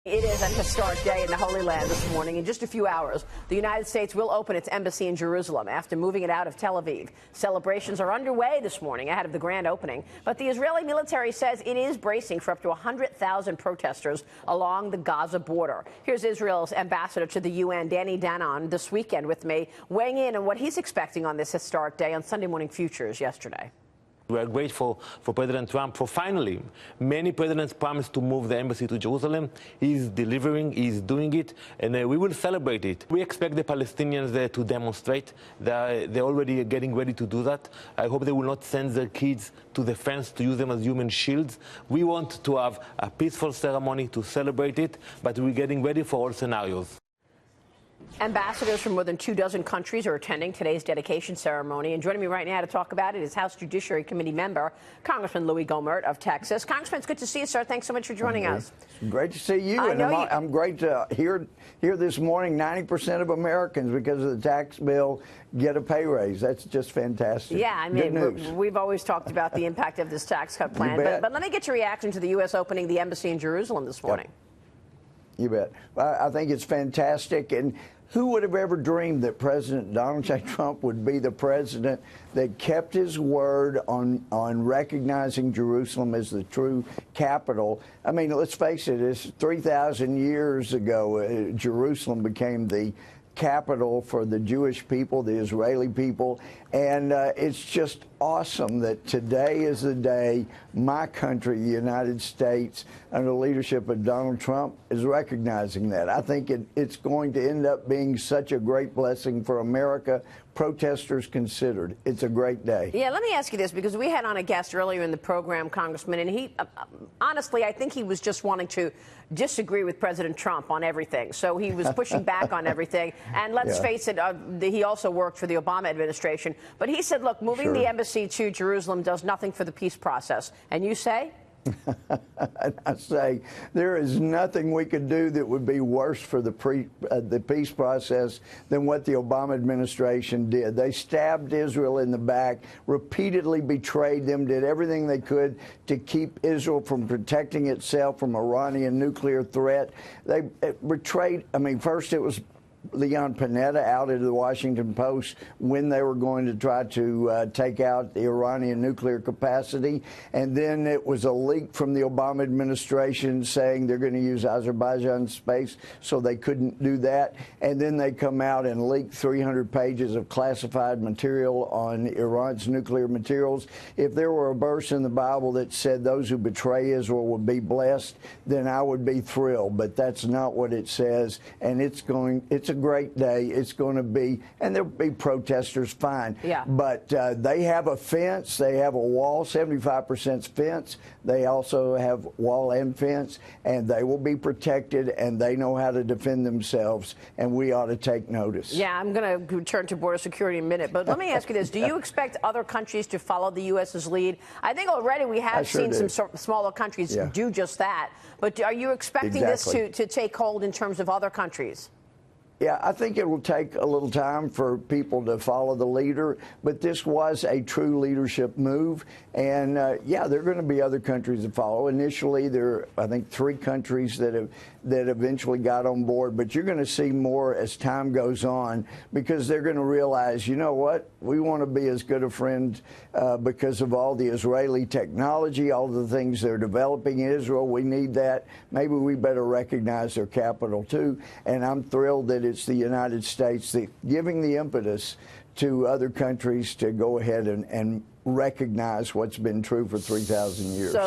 It is a historic day in the Holy Land this morning. In just a few hours, the United States will open its embassy in Jerusalem after moving it out of Tel Aviv. Celebrations are underway this morning ahead of the grand opening, but the Israeli military says it is bracing for up to 100,000 protesters along the Gaza border. Here's Israel's ambassador to the UN, Danny Danon, this weekend with me, weighing in on what he's expecting on this historic day on Sunday Morning Futures yesterday. We are grateful for President Trump for finally, many presidents promised to move the embassy to Jerusalem. He's delivering, he's doing it, and we will celebrate it. We expect the Palestinians to demonstrate. They're already getting ready to do that. I hope they will not send their kids to the fence to use them as human shields. We want to have a peaceful ceremony to celebrate it, but we're getting ready for all scenarios. Ambassadors from more than 24 countries are attending today's dedication ceremony. And joining me right now to talk about it is House Judiciary Committee member, Congressman Louie Gohmert of Texas. Congressman, it's good to see you, sir. Thanks so much for joining us. Great to see you. I'm great to hear this morning 90% of Americans, because of the tax bill, get a pay raise. That's just fantastic. Yeah, I mean, we've always talked about the impact of this tax cut plan. But let me get your reaction to the U.S. opening the embassy in Jerusalem this morning. Yep. You bet. I think it's fantastic. And who would have ever dreamed that President Donald J. Trump would be the president that kept his word on recognizing Jerusalem as the true capital? I mean, let's face it, it's 3,000 years ago, Jerusalem became the capital for the Jewish people, the Israeli people, and it's just awesome that today is the day my country, the United States, under the leadership of Donald Trump, is recognizing that. I think it's going to end up being such a great blessing for America, protesters considered. It's a great day. Yeah, let me ask you this, because we had on a guest earlier in the program, Congressman, and he, honestly, I think he was just wanting to disagree with President Trump on everything. So he was pushing back on everything. And let's face it, he also worked for the Obama administration. But he said, look, moving the embassy to Jerusalem does nothing for the peace process. And you say? I say there is nothing we could do that would be worse for the peace process than what the Obama administration did. They stabbed Israel in the back, repeatedly betrayed them, did everything they could to keep Israel from protecting itself from Iranian nuclear threat. They betrayed, I mean, first it was Leon Panetta outed the Washington Post when they were going to try to take out the Iranian nuclear capacity. And then it was a leak from the Obama administration saying they're going to use Azerbaijan space, so they couldn't do that. And then they come out and leak 300 pages of classified material on Iran's nuclear materials. If there were a verse in the Bible that said those who betray Israel would be blessed, then I would be thrilled. But that's not what it says. And it's a great day. It's going to be, and there'll be protesters, fine. Yeah. But they have a fence. They have a wall, 75% fence. They also have wall and fence, and they will be protected, and they know how to defend themselves, and we ought to take notice. Yeah, I'm going to turn to border security in a minute, but let me ask you this. Do you expect other countries to follow the U.S.'s lead? I think already we have seen some smaller countries do just that, but are you expecting this to take hold in terms of other countries? Yeah, I think it will take a little time for people to follow the leader, but this was a true leadership move. And, yeah, there are going to be other countries that follow. Initially, there are, I think, 3 countries that eventually got on board. But you're going to see more as time goes on, because they're going to realize, you know what, we want to be as good a friend because of all the Israeli technology, all the things they're developing in Israel. We need that. Maybe we better recognize their capital, too. And I'm thrilled that it's the United States that giving the impetus to other countries to go ahead and recognize what's been true for 3,000 years.